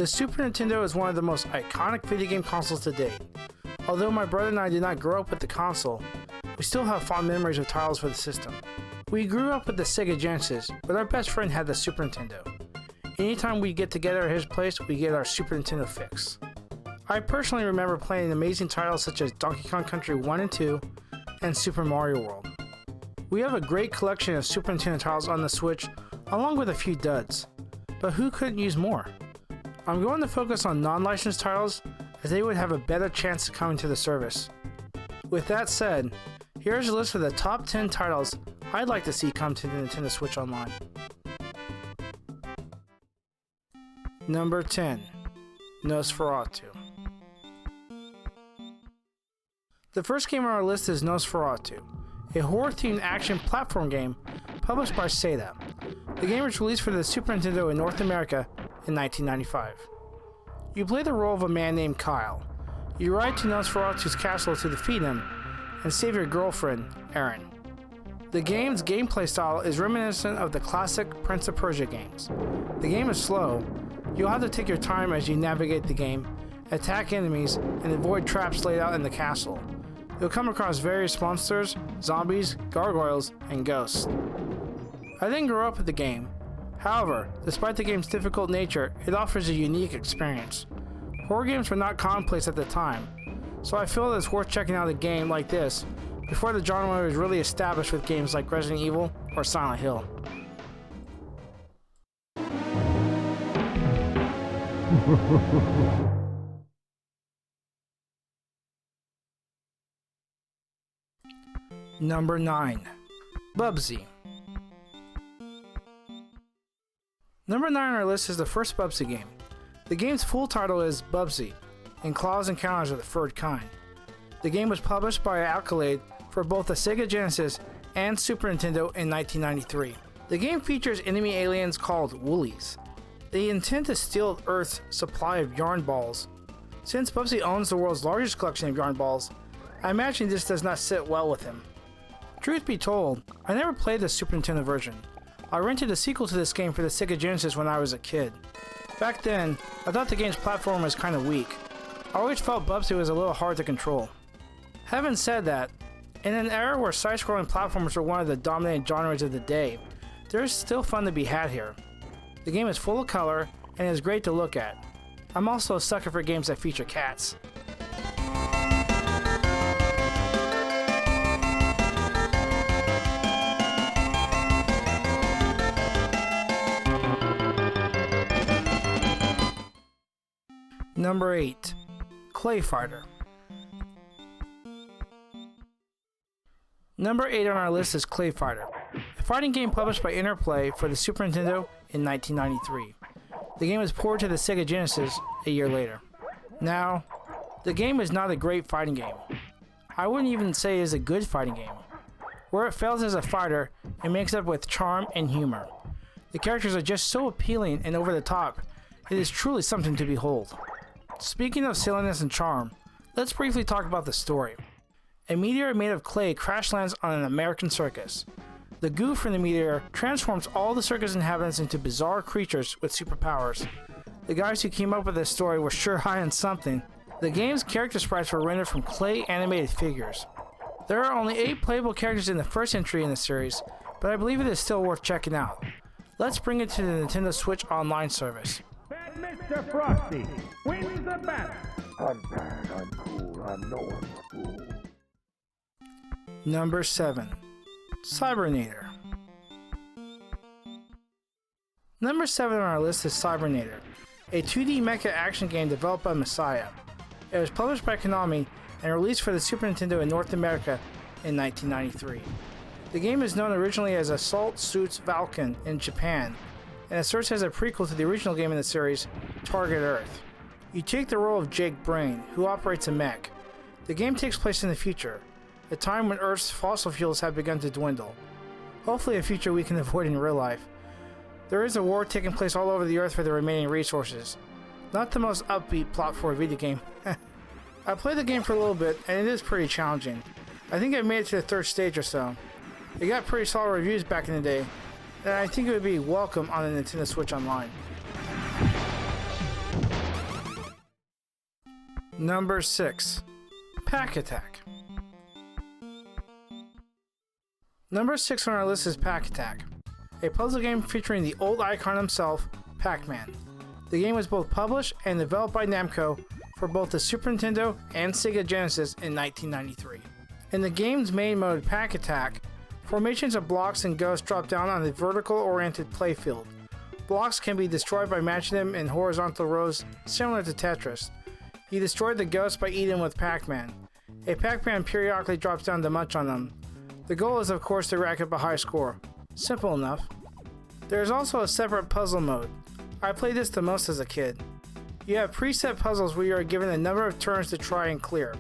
The Super Nintendo is one of the most iconic video game consoles to date. Although my brother and I did not grow up with the console, we still have fond memories of titles for the system. We grew up with the Sega Genesis, but our best friend had the Super Nintendo. Anytime we get together at his place, we get our Super Nintendo fix. I personally remember playing amazing titles such as Donkey Kong Country 1 and 2 and Super Mario World. We have a great collection of Super Nintendo titles on the Switch, along with a few duds. But who couldn't use more? I'm going to focus on non-licensed titles, as they would have a better chance of coming to the service. With that said, here's a list of the top 10 titles I'd like to see come to the Nintendo Switch Online. Number 10. Nosferatu. The first game on our list is Nosferatu, a horror-themed action platform game published by Sega. The game was released for the Super Nintendo in North America in 1995. You play the role of a man named Kyle. You ride to Nosferatu's castle to defeat him and save your girlfriend, Erin. The game's gameplay style is reminiscent of the classic Prince of Persia games. The game is slow. You'll have to take your time as you navigate the game, attack enemies, and avoid traps laid out in the castle. You'll come across various monsters, zombies, gargoyles, and ghosts. I didn't grow up with the game. However, despite the game's difficult nature, it offers a unique experience. Horror games were not commonplace at the time, so I feel that it's worth checking out a game like this before the genre was really established with games like Resident Evil or Silent Hill. Number 9. Bubsy. Number 9 on our list is the first Bubsy game. The game's full title is Bubsy, and Claws Encounters of the Third Kind. The game was published by Acrobat for both the Sega Genesis and Super Nintendo in 1993. The game features enemy aliens called Woolies. They intend to steal Earth's supply of yarn balls. Since Bubsy owns the world's largest collection of yarn balls, I imagine this does not sit well with him. Truth be told, I never played the Super Nintendo version. I rented a sequel to this game for the Sega Genesis when I was a kid. Back then, I thought the game's platform was kinda weak. I always felt Bubsy was a little hard to control. Having said that, in an era where side-scrolling platformers were one of the dominant genres of the day, there's still fun to be had here. The game is full of color and is great to look at. I'm also a sucker for games that feature cats. Number 8. Clay Fighter. Number 8 on our list is Clay Fighter, a fighting game published by Interplay for the Super Nintendo in 1993. The game was ported to the Sega Genesis a year later. Now, the game is not a great fighting game. I wouldn't even say it is a good fighting game. Where it fails as a fighter, it makes up with charm and humor. The characters are just so appealing and over the top, it is truly something to behold. Speaking of silliness and charm, let's briefly talk about the story. A meteor made of clay crash lands on an American circus. The goo from the meteor transforms all the circus inhabitants into bizarre creatures with superpowers. The guys who came up with this story were sure high on something. The game's character sprites were rendered from clay animated figures. There are only 8 playable characters in the first entry in the series, but I believe it is still worth checking out. Let's bring it to the Nintendo Switch Online service. Mr. Frosty wins the battle. I'm bad, I'm cool, I know I'm cool. Number 7. Cybernader. Number 7 on our list is Cybernader, a 2D mecha action game developed by Messiah. It was published by Konami and released for the Super Nintendo in North America in 1993. The game is known originally as Assault Suits Valken in Japan, and it serves as a prequel to the original game in the series, Target Earth. You take the role of Jake Brain, who operates a mech. The game takes place in the future, a time when Earth's fossil fuels have begun to dwindle. Hopefully a future we can avoid in real life. There is a war taking place all over the Earth for the remaining resources. Not the most upbeat plot for a video game. I played the game for a little bit, and it is pretty challenging. I think I made it to the 3rd stage or so. It got pretty solid reviews back in the day, and I think it would be welcome on the Nintendo Switch Online. Number 6. Pac-Attack. Number 6 on our list is Pac-Attack, a puzzle game featuring the old icon himself, Pac-Man. The game was both published and developed by Namco for both the Super Nintendo and Sega Genesis in 1993. In the game's main mode, Pac-Attack, formations of blocks and ghosts drop down on a vertical-oriented playfield. Blocks can be destroyed by matching them in horizontal rows similar to Tetris. You destroy the ghosts by eating them with Pac-Man. A Pac-Man periodically drops down to munch on them. The goal is of course to rack up a high score. Simple enough. There is also a separate puzzle mode. I played this the most as a kid. You have preset puzzles where you are given a number of turns to try and clear.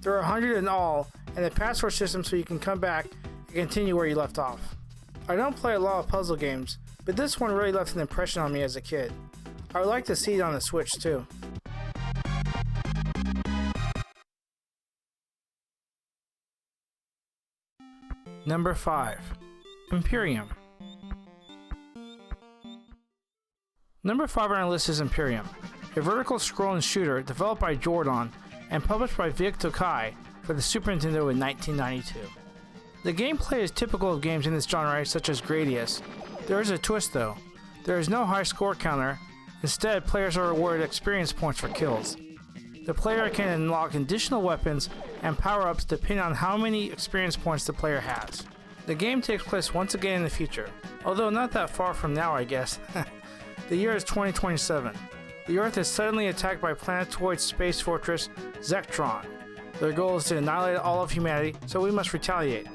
There are 100 in all, and a password system so you can come back and continue where you left off. I don't play a lot of puzzle games, but this one really left an impression on me as a kid. I would like to see it on the Switch too. Number 5. Imperium. Number 5 on our list is Imperium, a vertical scrolling shooter developed by Jordan and published by Vic Tokai for the Super Nintendo in 1992. The gameplay is typical of games in this genre such as Gradius. There is a twist though. There is no high score counter. Instead, players are awarded experience points for kills. The player can unlock additional weapons and power-ups depending on how many experience points the player has. The game takes place once again in the future, although not that far from now I guess. The year is 2027. The Earth is suddenly attacked by planetoid space fortress Zektron. Their goal is to annihilate all of humanity, so we must retaliate.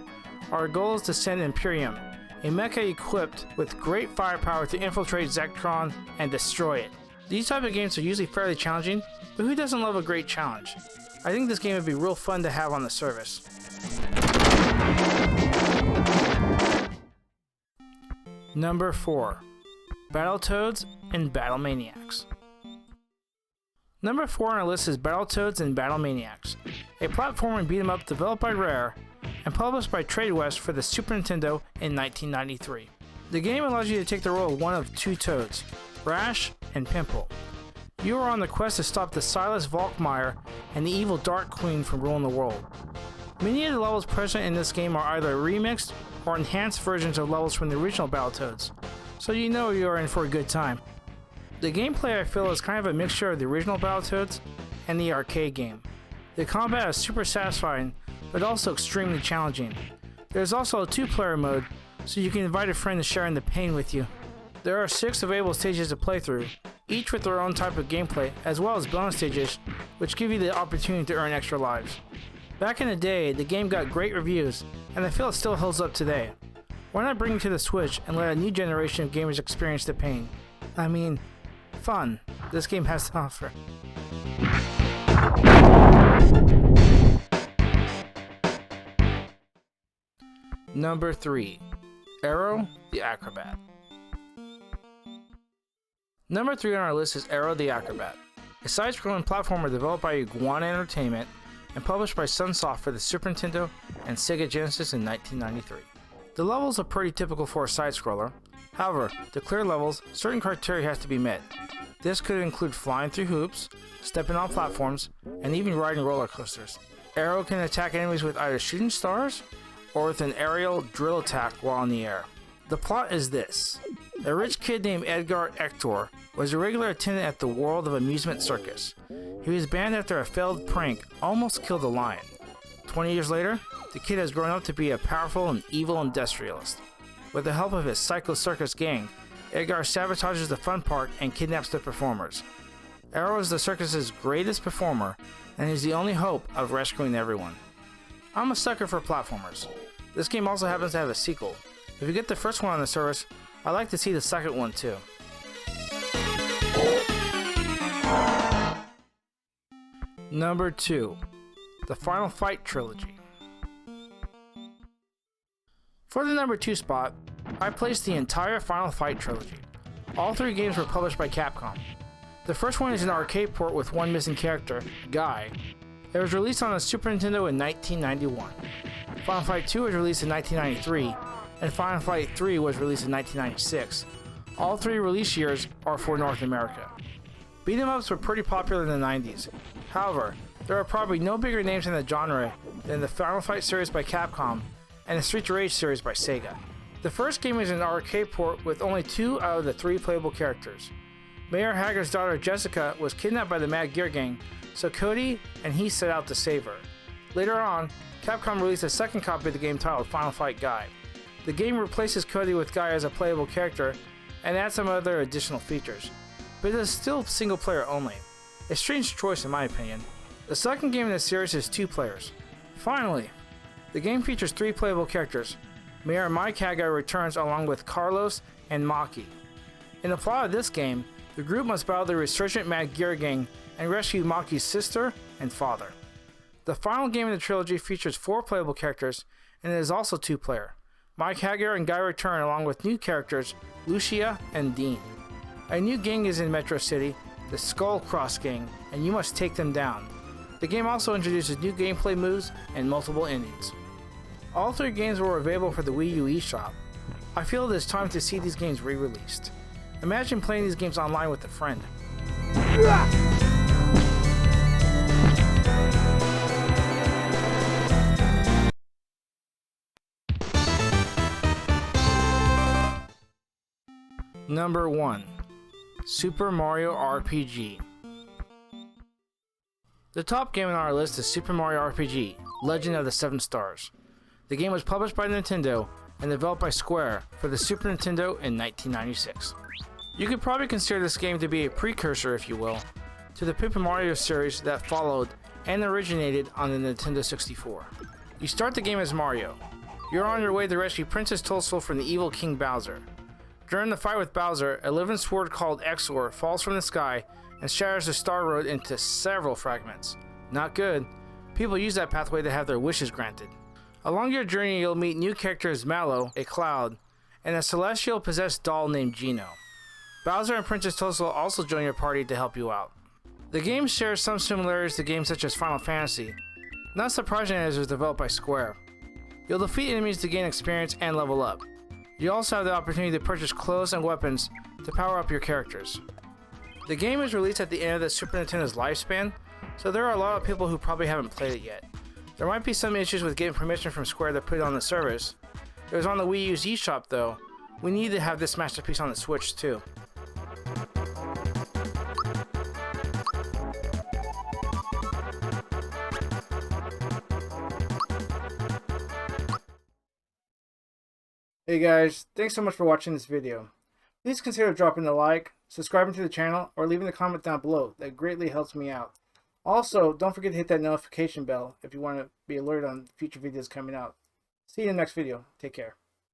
Our goal is to send Imperium, a mecha equipped with great firepower to infiltrate Zektron and destroy it. These type of games are usually fairly challenging, but who doesn't love a great challenge? I think this game would be real fun to have on the service. Number 4. Battletoads and Battlemaniacs. Number 4 on our list is Battletoads and Battlemaniacs, a platformer beat-em-up developed by Rare and published by Tradewest for the Super Nintendo in 1993. The game allows you to take the role of one of two toads, Rash and Pimple. You are on the quest to stop the Silas Volkmeyer and the evil Dark Queen from ruling the world. Many of the levels present in this game are either remixed or enhanced versions of levels from the original Battletoads, so you know you are in for a good time. The gameplay I feel is kind of a mixture of the original Battletoads and the arcade game. The combat is super satisfying, but also extremely challenging. There is also a 2-player mode, so you can invite a friend to share in the pain with you. There are 6 available stages to play through, each with their own type of gameplay, as well as bonus stages, which give you the opportunity to earn extra lives. Back in the day, the game got great reviews, and I feel it still holds up today. Why not bring it to the Switch and let a new generation of gamers experience the pain? I mean, fun this game has to offer. Number 3. Arrow the Acrobat. Number 3 on our list is Arrow the Acrobat, a side-scrolling platformer developed by Iguana Entertainment and published by Sunsoft for the Super Nintendo and Sega Genesis in 1993. The levels are pretty typical for a side-scroller. However, to clear levels, certain criteria has to be met. This could include flying through hoops, stepping on platforms, and even riding roller coasters. Arrow can attack enemies with either shooting stars or with an aerial drill attack while in the air. The plot is this. A rich kid named Edgar Ector was a regular attendant at the World of Amusement Circus. He was banned after a failed prank almost killed a lion. 20 years later, the kid has grown up to be a powerful and evil industrialist. With the help of his Psycho Circus gang, Edgar sabotages the fun park and kidnaps the performers. Arrow is the circus's greatest performer, and is the only hope of rescuing everyone. I'm a sucker for platformers. This game also happens to have a sequel. If you get the first one on the service, I'd like to see the second one too. Number 2. The Final Fight Trilogy. For the number 2 spot, I placed the entire Final Fight trilogy. All 3 games were published by Capcom. The first one is an arcade port with one missing character, Guy. It was released on the Super Nintendo in 1991. Final Fight 2 was released in 1993, and Final Fight 3 was released in 1996. All 3 release years are for North America. Beat 'em ups were pretty popular in the 90s. However, there are probably no bigger names in the genre than the Final Fight series by Capcom and the Streets of Rage series by Sega. The first game is an arcade port with only 2 out of the 3 playable characters. Mayor Hager's daughter Jessica was kidnapped by the Mad Gear Gang, so Cody and he set out to save her. Later on, Capcom released a second copy of the game titled Final Fight Guy. The game replaces Cody with Guy as a playable character and adds some other additional features, but it is still single player only. A strange choice in my opinion. The second game in the series is 2 players. Finally, the game features 3 playable characters. Mayor Mike Hagar returns along with Carlos and Maki. In the plot of this game, the group must battle the resurgent Mad Gear Gang and rescue Maki's sister and father. The final game in the trilogy features 4 playable characters and it is also 2 player. Mike Hagar and Guy return along with new characters Lucia and Dean. A new gang is in Metro City, the Skull Cross Gang, and you must take them down. The game also introduces new gameplay moves and multiple endings. All 3 games were available for the Wii U eShop. I feel it is time to see these games re-released. Imagine playing these games online with a friend. Number 1. Super Mario RPG. The top game on our list is Super Mario RPG, Legend of the 7 Stars. The game was published by Nintendo and developed by Square for the Super Nintendo in 1996. You could probably consider this game to be a precursor, if you will, to the Paper Mario series that followed and originated on the Nintendo 64. You start the game as Mario. You're on your way to rescue Princess Toadstool from the evil King Bowser. During the fight with Bowser, a living sword called Exor falls from the sky and shatters the Star Road into several fragments. Not good. People use that pathway to have their wishes granted. Along your journey, you'll meet new characters Mallow, a cloud, and a celestial possessed doll named Geno. Bowser and Princess Toadstool also join your party to help you out. The game shares some similarities to games such as Final Fantasy, not surprising as it was developed by Square. You'll defeat enemies to gain experience and level up. You also have the opportunity to purchase clothes and weapons to power up your characters. The game was released at the end of the Super Nintendo's lifespan, so there are a lot of people who probably haven't played it yet. There might be some issues with getting permission from Square to put it on the service. It was on the Wii U's eShop though. We need to have this masterpiece on the Switch too. Hey guys, thanks so much for watching this video. Please consider dropping a like, subscribing to the channel, or leaving a comment down below. That greatly helps me out. Also, don't forget to hit that notification bell if you want to be alerted on future videos coming out. See you in the next video. Take care.